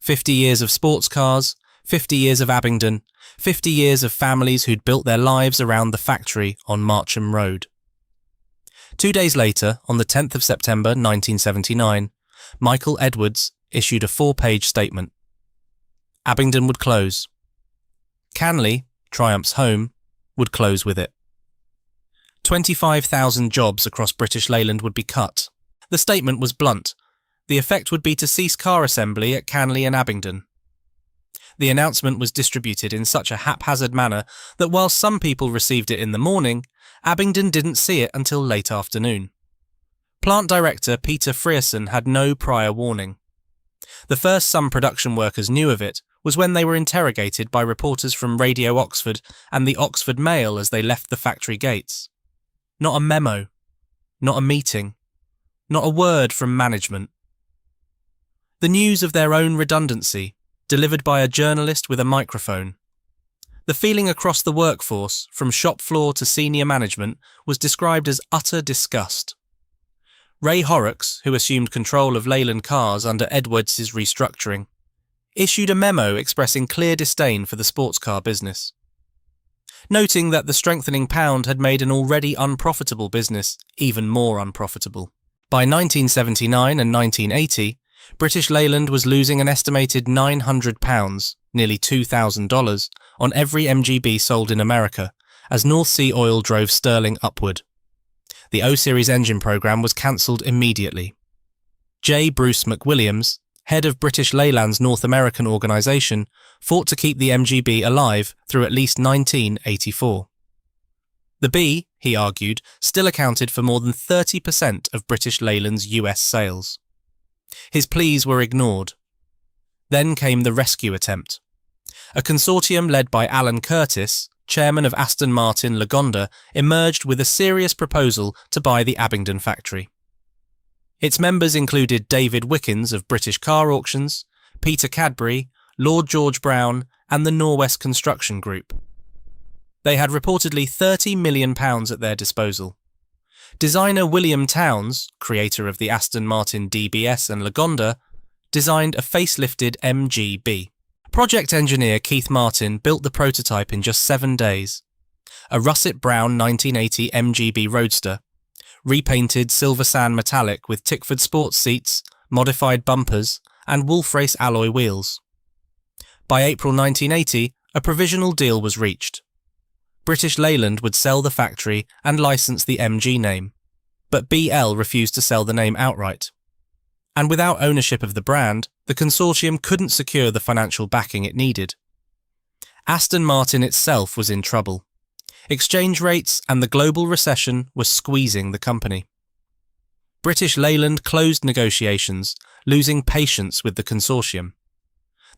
50 years of sports cars, 50 years of Abingdon, 50 years of families who'd built their lives around the factory on Marcham Road. 2 days later, on the 10th of September 1979, Michael Edwards issued a 4-page statement. Abingdon would close. Canley, Triumph's home, would close with it. 25,000 jobs across British Leyland would be cut. The statement was blunt. The effect would be to cease car assembly at Canley and Abingdon. The announcement was distributed in such a haphazard manner that while some people received it in the morning, Abingdon didn't see it until late afternoon. Plant director Peter Frierson had no prior warning. The first some production workers knew of it was when they were interrogated by reporters from Radio Oxford and the Oxford Mail as they left the factory gates. Not a memo, not a meeting, not a word from management. The news of their own redundancy, delivered by a journalist with a microphone. The feeling across the workforce, from shop floor to senior management, was described as utter disgust. Ray Horrocks, who assumed control of Leyland Cars under Edwards' restructuring, issued a memo expressing clear disdain for the sports car business, noting that the strengthening pound had made an already unprofitable business even more unprofitable. By 1979 and 1980, British Leyland was losing an estimated £900, nearly $2,000, on every MGB sold in America, as North Sea Oil drove sterling upward. The O-Series engine programme was cancelled immediately. J. Bruce McWilliams, head of British Leyland's North American organisation, fought to keep the MGB alive through at least 1984. The B, he argued, still accounted for more than 30% of British Leyland's US sales. His pleas were ignored. Then came the rescue attempt. A consortium led by Alan Curtis, chairman of Aston Martin Lagonda, emerged with a serious proposal to buy the Abingdon factory. Its members included David Wickens of British Car Auctions, Peter Cadbury, Lord George Brown, and the Norwest Construction Group. They had reportedly £30 million at their disposal. Designer William Townes, creator of the Aston Martin DBS and Lagonda, designed a facelifted MGB. Project engineer Keith Martin built the prototype in just 7 days. A russet brown 1980 MGB Roadster, repainted silver sand metallic with Tickford sports seats, modified bumpers, and Wolf Race alloy wheels. By April 1980, a provisional deal was reached. British Leyland would sell the factory and license the MG name, but BL refused to sell the name outright. And without ownership of the brand, the consortium couldn't secure the financial backing it needed. Aston Martin itself was in trouble. Exchange rates and the global recession were squeezing the company. British Leyland closed negotiations, losing patience with the consortium.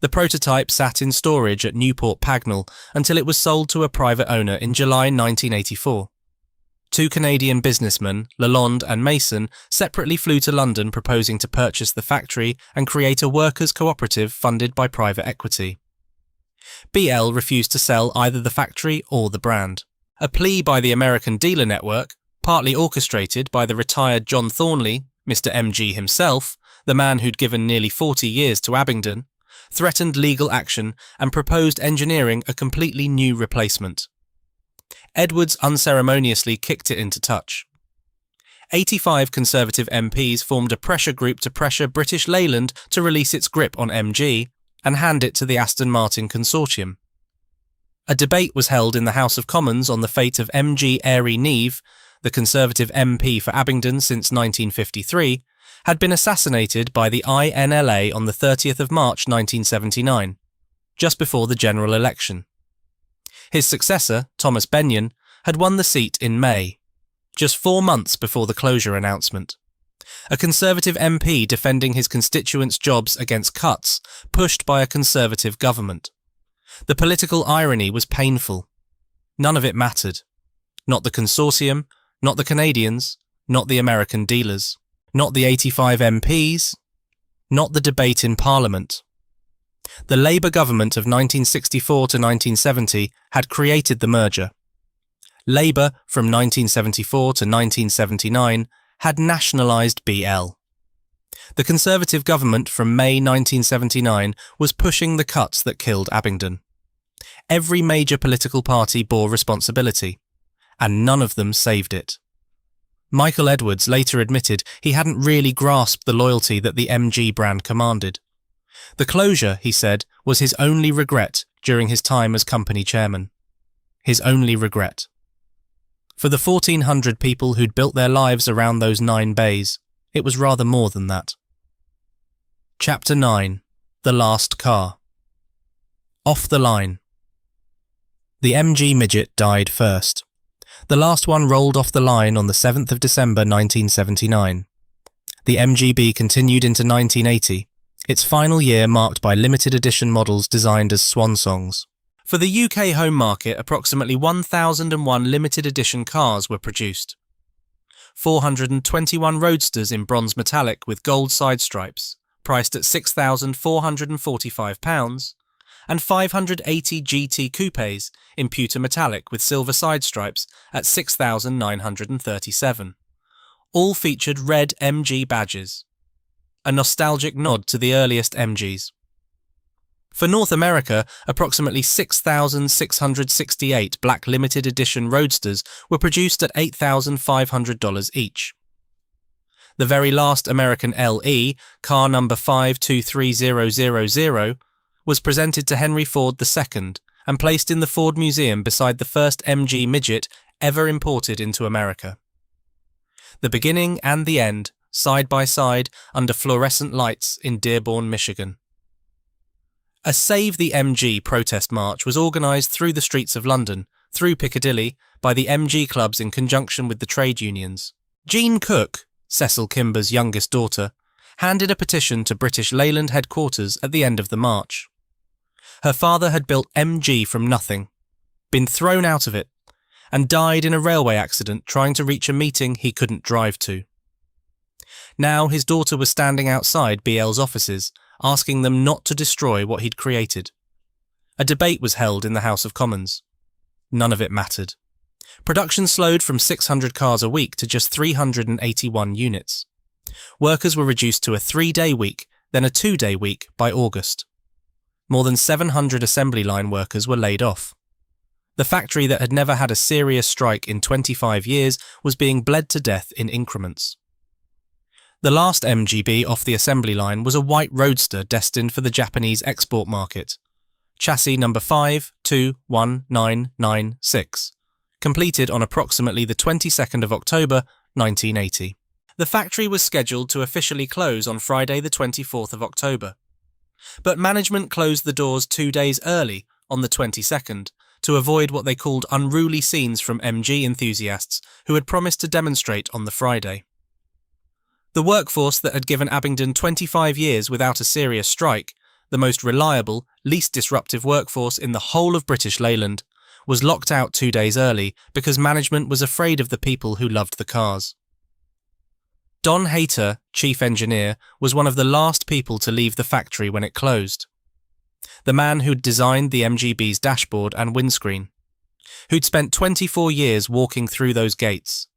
The prototype sat in storage at Newport Pagnell until it was sold to a private owner in July 1984. 2 Canadian businessmen, Lalonde and Mason, separately flew to London proposing to purchase the factory and create a workers' cooperative funded by private equity. BL refused to sell either the factory or the brand. A plea by the American dealer network, partly orchestrated by the retired John Thornley, Mr. MG himself, the man who'd given nearly 40 years to Abingdon, threatened legal action and proposed engineering a completely new replacement. Edwards unceremoniously kicked it into touch. 85 Conservative MPs formed a pressure group to pressure British Leyland to release its grip on MG and hand it to the Aston Martin consortium. A debate was held in the House of Commons on the fate of MG Airy Neve, the Conservative MP for Abingdon since 1953, had been assassinated by the INLA on the 30th of March 1979, just before the general election. His successor, Thomas Benyon, had won the seat in May, just 4 months before the closure announcement. A Conservative MP defending his constituents' jobs against cuts, pushed by a Conservative government. The political irony was painful. None of it mattered. Not the consortium, not the Canadians, not the American dealers, not the 85 MPs, not the debate in Parliament. The Labour government of 1964 to 1970 had created the merger. Labour, from 1974 to 1979, had nationalised BL. The Conservative government from May 1979 was pushing the cuts that killed Abingdon. Every major political party bore responsibility, and none of them saved it. Michael Edwards later admitted he hadn't really grasped the loyalty that the MG brand commanded. The closure, he said, was his only regret during his time as company chairman. His only regret. For the 1,400 people who'd built their lives around those 9 bays, it was rather more than that. Chapter 9. The Last Car. Off the line. The MG Midget died first. The last one rolled off the line on the 7th of December 1979. The MGB continued into 1980, its final year marked by limited edition models designed as swan songs. For the UK home market, approximately 1,001 limited edition cars were produced. 421 roadsters in bronze metallic with gold side stripes, priced at £6,445, and 580 GT coupes in pewter metallic with silver side stripes at £6,937. All featured red MG badges, a nostalgic nod to the earliest MGs. For North America, approximately 6,668 black limited edition roadsters were produced at $8,500 each. The very last American LE, car number 523000, was presented to Henry Ford II and placed in the Ford Museum beside the first MG Midget ever imported into America. The beginning and the end, side by side under fluorescent lights in Dearborn, Michigan. A Save the MG protest march was organised through the streets of London, through Piccadilly, by the MG clubs in conjunction with the trade unions. Jean Cook, Cecil Kimber's youngest daughter, handed a petition to British Leyland headquarters at the end of the march. Her father had built MG from nothing, been thrown out of it, and died in a railway accident trying to reach a meeting he couldn't drive to. Now his daughter was standing outside BL's offices, asking them not to destroy what he'd created. A debate was held in the House of Commons. None of it mattered. Production slowed from 600 cars a week to just 381 units. Workers were reduced to a 3-day week, then a 2-day week by August. More than 700 assembly line workers were laid off. The factory that had never had a serious strike in 25 years was being bled to death in increments. The last MGB off the assembly line was a white roadster destined for the Japanese export market. Chassis number 521996, completed on approximately the 22nd of October 1980. The factory was scheduled to officially close on Friday the 24th of October. But management closed the doors 2 days early, on the 22nd, to avoid what they called unruly scenes from MG enthusiasts who had promised to demonstrate on the Friday. The workforce that had given Abingdon 25 years without a serious strike, the most reliable, least disruptive workforce in the whole of British Leyland, was locked out 2 days early because management was afraid of the people who loved the cars. Don Hayter, chief engineer, was one of the last people to leave the factory when it closed. The man who'd designed the MGB's dashboard and windscreen, who'd spent 24 years walking through those gates,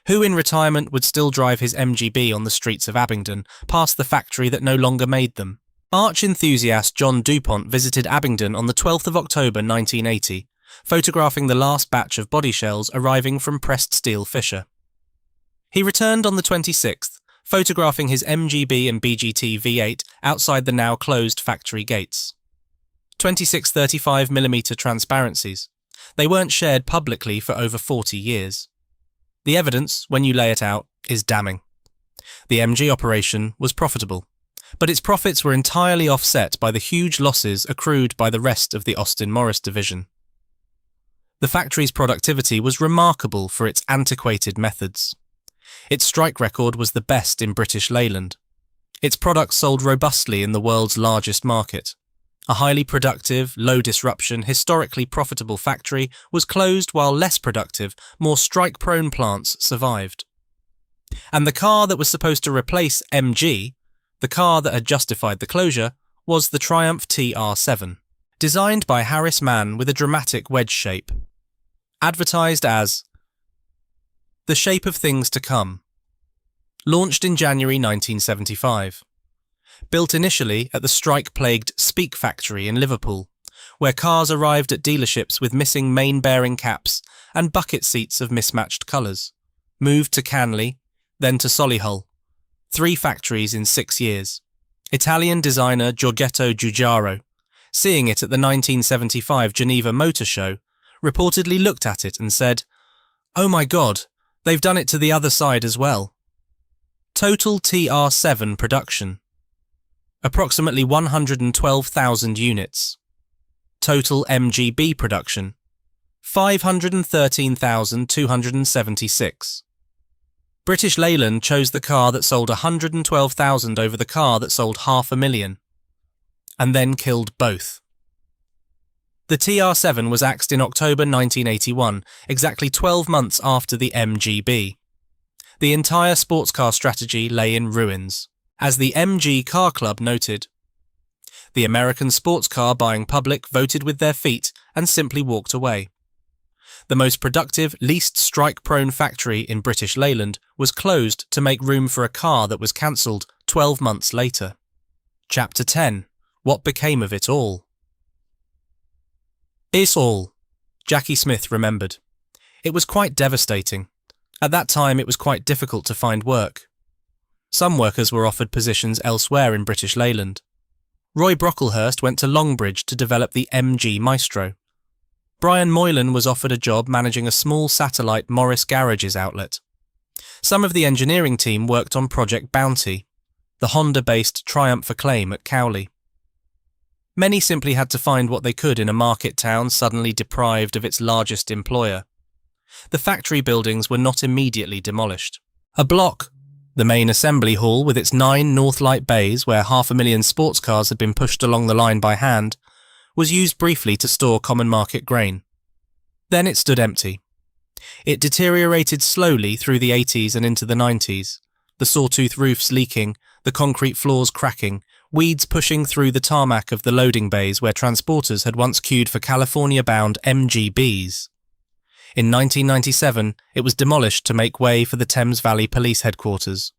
who in retirement would still drive his MGB on the streets of Abingdon, past the factory that no longer made them. Arch enthusiast John DuPont visited Abingdon on the 12th of October 1980, photographing the last batch of body shells arriving from pressed steel Fisher. He returned on the 26th, photographing his MGB and BGT V8 outside the now closed factory gates. 26 35mm transparencies. They weren't shared publicly for over 40 years. The evidence, when you lay it out, is damning. The MG operation was profitable, but its profits were entirely offset by the huge losses accrued by the rest of the Austin Morris division. The factory's productivity was remarkable for its antiquated methods. Its strike record was the best in British Leyland. Its products sold robustly in the world's largest market. A highly productive, low-disruption, historically profitable factory was closed while less productive, more strike-prone plants survived. And the car that was supposed to replace MG, the car that had justified the closure, was the Triumph TR7, designed by Harris Mann with a dramatic wedge shape. Advertised as the shape of things to come. Launched in January 1975. Built initially at the strike-plagued Speak factory in Liverpool, where cars arrived at dealerships with missing main-bearing caps and bucket seats of mismatched colours. Moved to Canley, then to Solihull. 3 factories in 6 years. Italian designer Giorgetto Giugiaro, seeing it at the 1975 Geneva Motor Show, reportedly looked at it and said, "Oh my God, they've done it to the other side as well." Total TR7 production. Approximately 112,000 units. Total MGB production. 513,276. British Leyland chose the car that sold 112,000 over the car that sold 500,000, and then killed both. The TR7 was axed in October 1981, exactly 12 months after the MGB. The entire sports car strategy lay in ruins. As the MG Car Club noted, the American sports car buying public voted with their feet and simply walked away. The most productive, least strike-prone factory in British Leyland was closed to make room for a car that was cancelled 12 months later. Chapter 10. What became of it all? It's all, Jackie Smith remembered. It was quite devastating. At that time it was quite difficult to find work. Some workers were offered positions elsewhere in British Leyland. Roy Brocklehurst went to Longbridge to develop the MG Maestro. Brian Moylan was offered a job managing a small satellite Morris Garages outlet. Some of the engineering team worked on Project Bounty, the Honda-based Triumph Acclaim at Cowley. Many simply had to find what they could in a market town suddenly deprived of its largest employer. The factory buildings were not immediately demolished. A block, the main assembly hall with its 9 Northlight bays where 500,000 sports cars had been pushed along the line by hand, was used briefly to store common market grain. Then it stood empty. It deteriorated slowly through the 80s and into the 90s, the sawtooth roofs leaking, the concrete floors cracking, weeds pushing through the tarmac of the loading bays where transporters had once queued for California-bound MGBs. In 1997, it was demolished to make way for the Thames Valley Police Headquarters.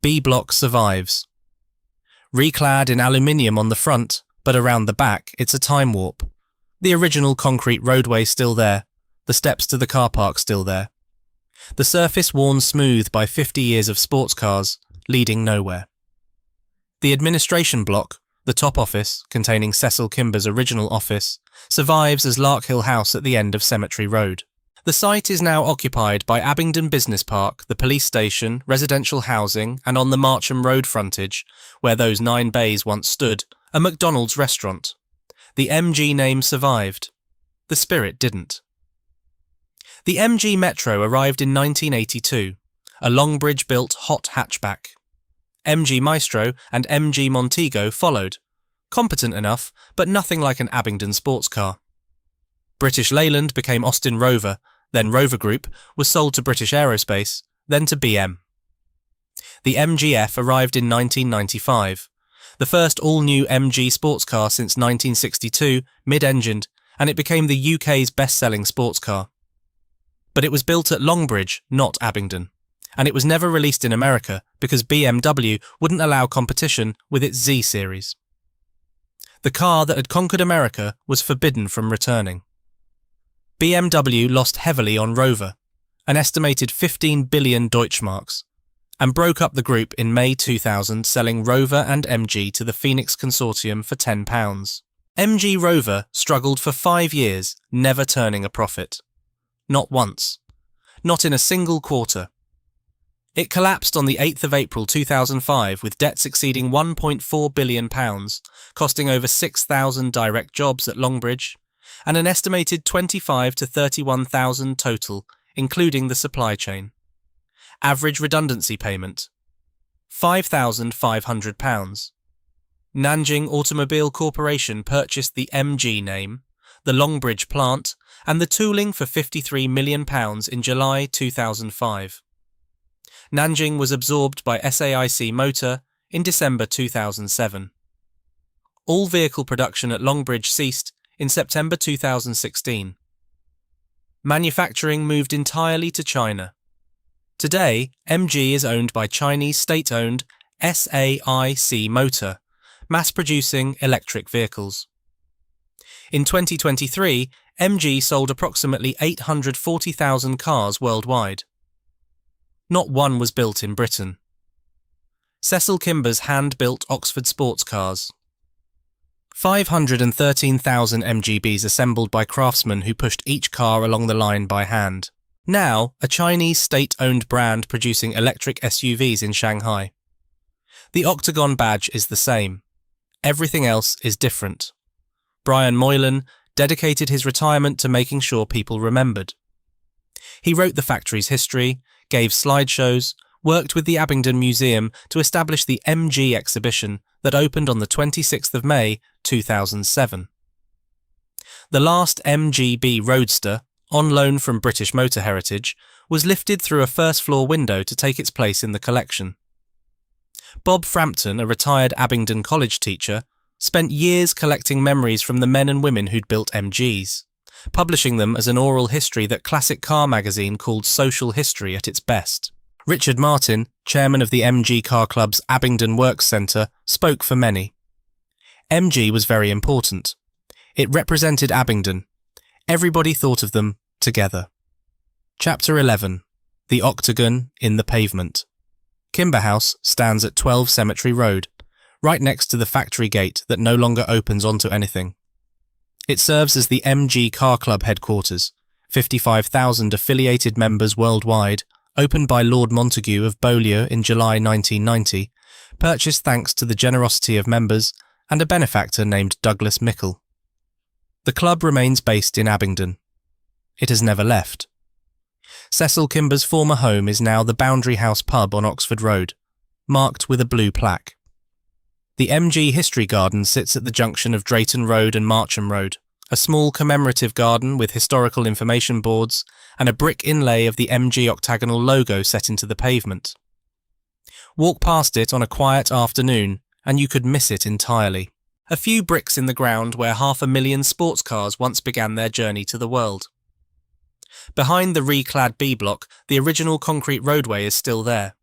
B Block survives. Reclad in aluminium on the front, but around the back, it's a time warp. The original concrete roadway still there, the steps to the car park still there. The surface worn smooth by 50 years of sports cars, leading nowhere. The administration block, the top office, containing Cecil Kimber's original office, survives as Larkhill House at the end of Cemetery Road. The site is now occupied by Abingdon Business Park, the police station, residential housing, and on the Marcham Road frontage, where those 9 bays once stood, a McDonald's restaurant. The MG name survived. The spirit didn't. The MG Metro arrived in 1982, a Longbridge-built hot hatchback. MG Maestro and MG Montego followed, competent enough, but nothing like an Abingdon sports car. British Leyland became Austin Rover, then Rover Group was sold to British Aerospace, then to BM. The MGF arrived in 1995, the first all-new MG sports car since 1962, mid-engined, and it became the UK's best-selling sports car. But it was built at Longbridge, not Abingdon, and it was never released in America because BMW wouldn't allow competition with its Z series. The car that had conquered America was forbidden from returning. BMW lost heavily on Rover, an estimated 15 billion Deutschmarks, and broke up the group in May 2000, selling Rover and MG to the Phoenix Consortium for £10. MG Rover struggled for 5 years, never turning a profit. Not once. Not in a single quarter. It collapsed on the 8th of April 2005 with debts exceeding £1.4 billion, costing over 6,000 direct jobs at Longbridge, and an estimated 25 to 31,000 total, including the supply chain. Average redundancy payment, £5,500. Nanjing Automobile Corporation purchased the MG name, the Longbridge plant, and the tooling for £53 million in July 2005. Nanjing was absorbed by SAIC Motor in December 2007. All vehicle production at Longbridge ceased in September 2016. Manufacturing moved entirely to China. Today, MG is owned by Chinese state-owned SAIC Motor, mass-producing electric vehicles. In 2023, MG sold approximately 840,000 cars worldwide. Not one was built in Britain. Cecil Kimber's hand-built Oxford sports cars. 513,000 MGBs assembled by craftsmen who pushed each car along the line by hand. Now, a Chinese state-owned brand producing electric SUVs in Shanghai. The Octagon badge is the same. Everything else is different. Brian Moylan dedicated his retirement to making sure people remembered. He wrote the factory's history, gave slideshows, worked with the Abingdon Museum to establish the MG exhibition that opened on the 26th of May 2007. The last MGB Roadster, on loan from British Motor Heritage, was lifted through a first-floor window to take its place in the collection. Bob Frampton, a retired Abingdon College teacher, spent years collecting memories from the men and women who'd built MGs, publishing them as an oral history that classic car magazine called social history at its best. Richard Martin, chairman of the MG Car Club's Abingdon Works Centre, spoke for many. MG was very important. It represented Abingdon. Everybody thought of them together. Chapter 11. The Octagon in the Pavement. Kimber House stands at 12 Cemetery Road, right next to the factory gate that no longer opens onto anything. It serves as the MG Car Club headquarters, 55,000 affiliated members worldwide, opened by Lord Montague of Beaulieu in July 1990, purchased thanks to the generosity of members and a benefactor named Douglas Mickle. The club remains based in Abingdon. It has never left. Cecil Kimber's former home is now the Boundary House pub on Oxford Road, marked with a blue plaque. The MG History Garden sits at the junction of Drayton Road and Marcham Road, a small commemorative garden with historical information boards and a brick inlay of the MG octagonal logo set into the pavement. Walk past it on a quiet afternoon and you could miss it entirely. A few bricks in the ground where 500,000 sports cars once began their journey to the world. Behind the reclad B block, the original concrete roadway is still there.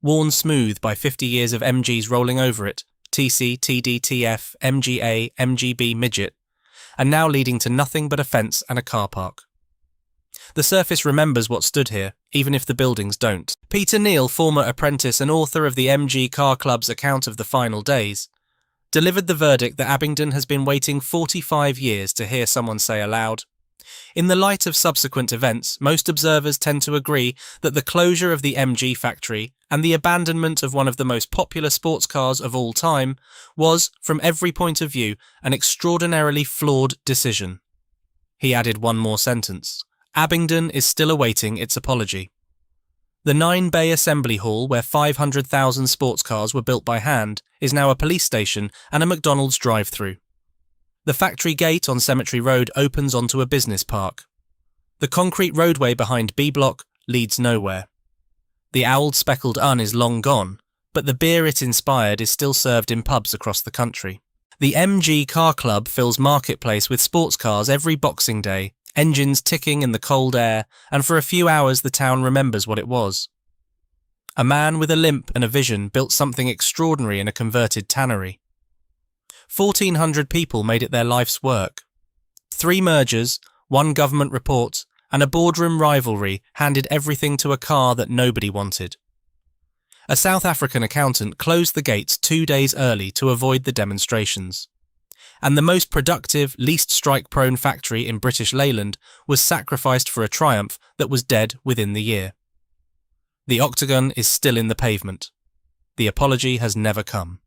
Worn smooth by 50 years of MGs rolling over it, TC, TD, TF, MGA, MGB Midget, and now leading to nothing but a fence and a car park. The surface remembers what stood here, even if the buildings don't. Peter Neal, former apprentice and author of the MG Car Club's account of the final days, delivered the verdict that Abingdon has been waiting 45 years to hear someone say aloud. In the light of subsequent events, most observers tend to agree that the closure of the MG factory and the abandonment of one of the most popular sports cars of all time was, from every point of view, an extraordinarily flawed decision. He added one more sentence. Abingdon is still awaiting its apology. The 9-bay assembly hall where 500,000 sports cars were built by hand is now a police station and a McDonald's drive-through. The factory gate on Cemetery Road opens onto a business park. The concrete roadway behind B Block leads nowhere. The owled speckled Un is long gone, but the beer it inspired is still served in pubs across the country. The MG Car Club fills Marketplace with sports cars every Boxing Day, engines ticking in the cold air, and for a few hours the town remembers what it was. A man with a limp and a vision built something extraordinary in a converted tannery. 1,400 people made it their life's work. 3 mergers, 1 government report, and a boardroom rivalry handed everything to a car that nobody wanted. A South African accountant closed the gates 2 days early to avoid the demonstrations. And the most productive, least strike-prone factory in British Leyland was sacrificed for a triumph that was dead within the year. The octagon is still in the pavement. The apology has never come.